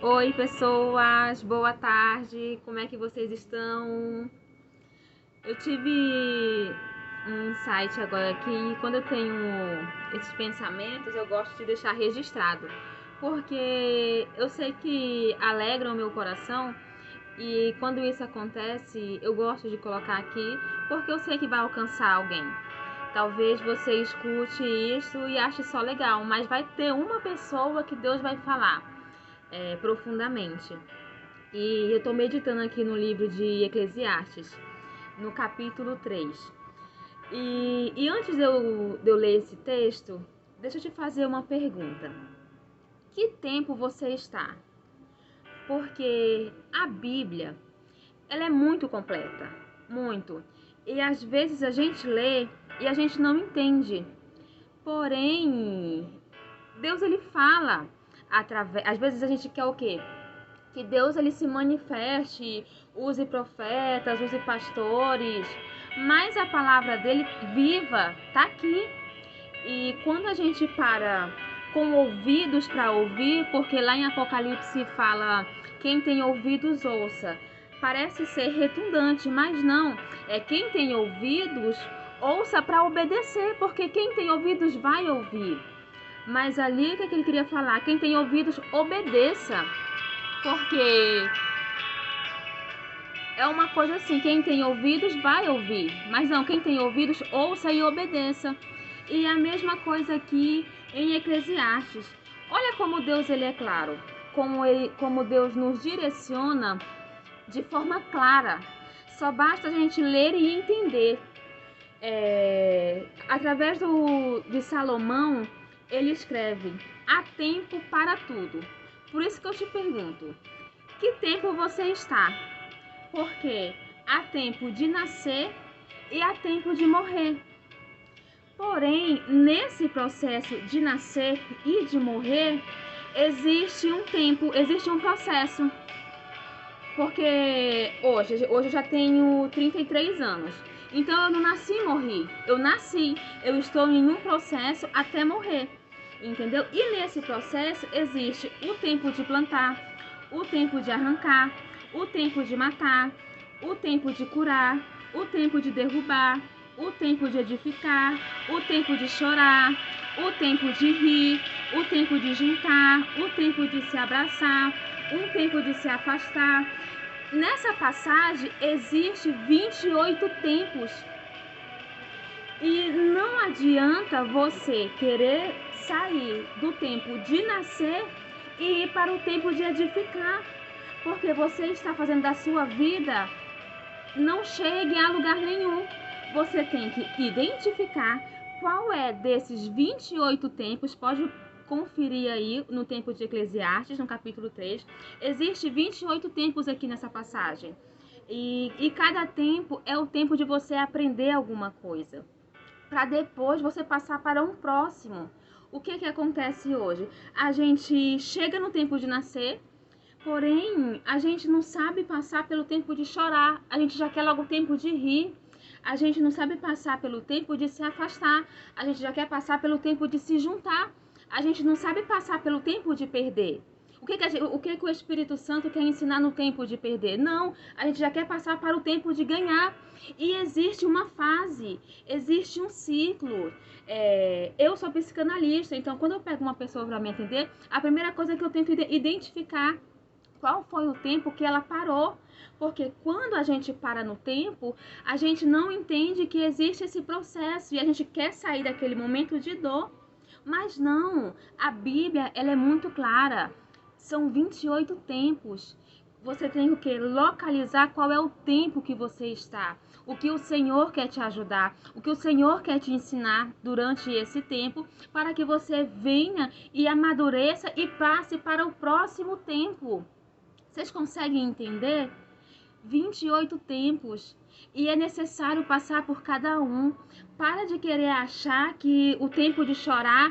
Oi, pessoas, boa tarde, como é que vocês estão? Eu tive um insight agora aqui e quando eu tenho esses pensamentos, eu gosto de deixar registrado, porque eu sei que alegram o meu coração e quando isso acontece, eu gosto de colocar aqui, porque eu sei que vai alcançar alguém. Talvez você escute isso e ache só legal, mas vai ter uma pessoa que Deus vai falar profundamente. E eu estou meditando aqui no livro de Eclesiastes, no capítulo 3. E antes de eu ler esse texto, deixa eu te fazer uma pergunta. Que tempo você está? Porque a Bíblia, ela é muito completa, muito. E às vezes a gente lê e a gente não entende. Porém, Deus ele fala através. Às vezes a gente quer o quê? Que Deus ele se manifeste, use profetas, use pastores, mas a palavra dele viva tá aqui. E quando a gente para com ouvidos para ouvir, porque lá em Apocalipse fala quem tem ouvidos ouça. Parece ser redundante, mas não. É quem tem ouvidos ouça para obedecer, porque quem tem ouvidos vai ouvir. Mas ali o que ele queria falar? Quem tem ouvidos obedeça. Porque é uma coisa assim, quem tem ouvidos vai ouvir, mas não, quem tem ouvidos ouça e obedeça. E a mesma coisa aqui em Eclesiastes. Olha como Deus ele é claro, como Deus nos direciona de forma clara. Só basta a gente ler e entender. Através de Salomão, ele escreve: há tempo para tudo. Por isso que eu te pergunto: que tempo você está? Porque há tempo de nascer e há tempo de morrer. Porém, nesse processo de nascer e de morrer, existe um tempo, existe um processo. Porque hoje eu já tenho 33 anos. Então eu não nasci e morri. Eu nasci, eu estou em um processo até morrer. Entendeu? E nesse processo existe o tempo de plantar, o tempo de arrancar, o tempo de matar, o tempo de curar, o tempo de derrubar, o tempo de edificar, o tempo de chorar, o tempo de rir, o tempo de juntar, o tempo de se abraçar, um tempo de se afastar. Nessa passagem existe 28 tempos. E não adianta você querer sair do tempo de nascer e ir para o tempo de edificar, porque você está fazendo da sua vida não chegue a lugar nenhum. Você tem que identificar qual é desses 28 tempos, pode conferir aí no tempo de Eclesiastes, no capítulo 3. Existe 28 tempos aqui nessa passagem. E cada tempo é o tempo de você aprender alguma coisa, para depois você passar para um próximo. O que acontece hoje? A gente chega no tempo de nascer, porém a gente não sabe passar pelo tempo de chorar, a gente já quer logo o tempo de rir. A gente não sabe passar pelo tempo de se afastar, a gente já quer passar pelo tempo de se juntar. A gente não sabe passar pelo tempo de perder. O que o Espírito Santo quer ensinar no tempo de perder? Não, a gente já quer passar para o tempo de ganhar. E existe uma fase, existe um ciclo. Eu sou psicanalista, então quando eu pego uma pessoa para me atender, a primeira coisa que eu tento identificar qual foi o tempo que ela parou. Porque quando a gente para no tempo, a gente não entende que existe esse processo e a gente quer sair daquele momento de dor. Mas não, a Bíblia ela é muito clara. São 28 tempos. Você tem o que? Localizar qual é o tempo que você está. O que o Senhor quer te ajudar, o que o Senhor quer te ensinar durante esse tempo, para que você venha e amadureça e passe para o próximo tempo. Vocês conseguem entender? 28 tempos. E é necessário passar por cada um. Para de querer achar que o tempo de chorar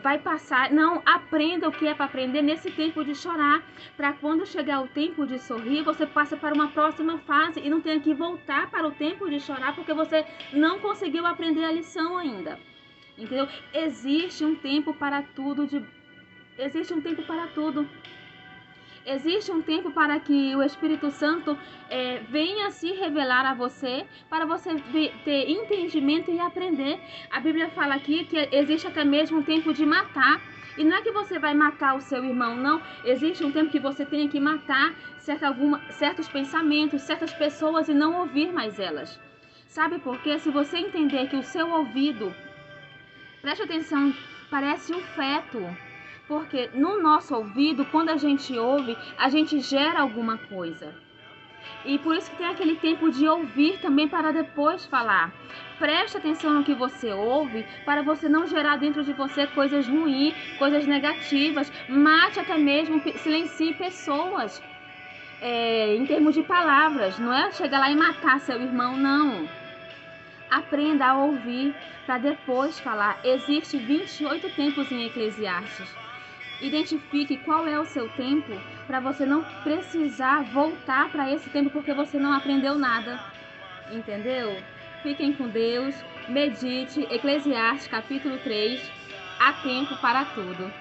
vai passar. Não, aprenda o que é para aprender nesse tempo de chorar. Para quando chegar o tempo de sorrir, você passa para uma próxima fase e não tenha que voltar para o tempo de chorar porque você não conseguiu aprender a lição ainda. Entendeu? Existe um tempo para tudo. Existe um tempo para tudo. Existe um tempo para que o Espírito Santo venha se revelar a você, para você ter entendimento e aprender. A Bíblia fala aqui que existe até mesmo um tempo de matar. E não é que você vai matar o seu irmão, não. Existe um tempo que você tem que matar certos pensamentos, certas pessoas e não ouvir mais elas. Sabe por quê? Se você entender que o seu ouvido, preste atenção, parece um feto. Porque no nosso ouvido, quando a gente ouve, a gente gera alguma coisa. E por isso que tem aquele tempo de ouvir também para depois falar. Preste atenção no que você ouve para você não gerar dentro de você coisas ruins, coisas negativas. Mate até mesmo, silencie pessoas. Em termos de palavras, não é chegar lá e matar seu irmão, não. Aprenda a ouvir para depois falar. Existe 28 tempos em Eclesiastes. Identifique qual é o seu tempo para você não precisar voltar para esse tempo porque você não aprendeu nada. Entendeu? Fiquem com Deus, medite, Eclesiastes capítulo 3, há tempo para tudo.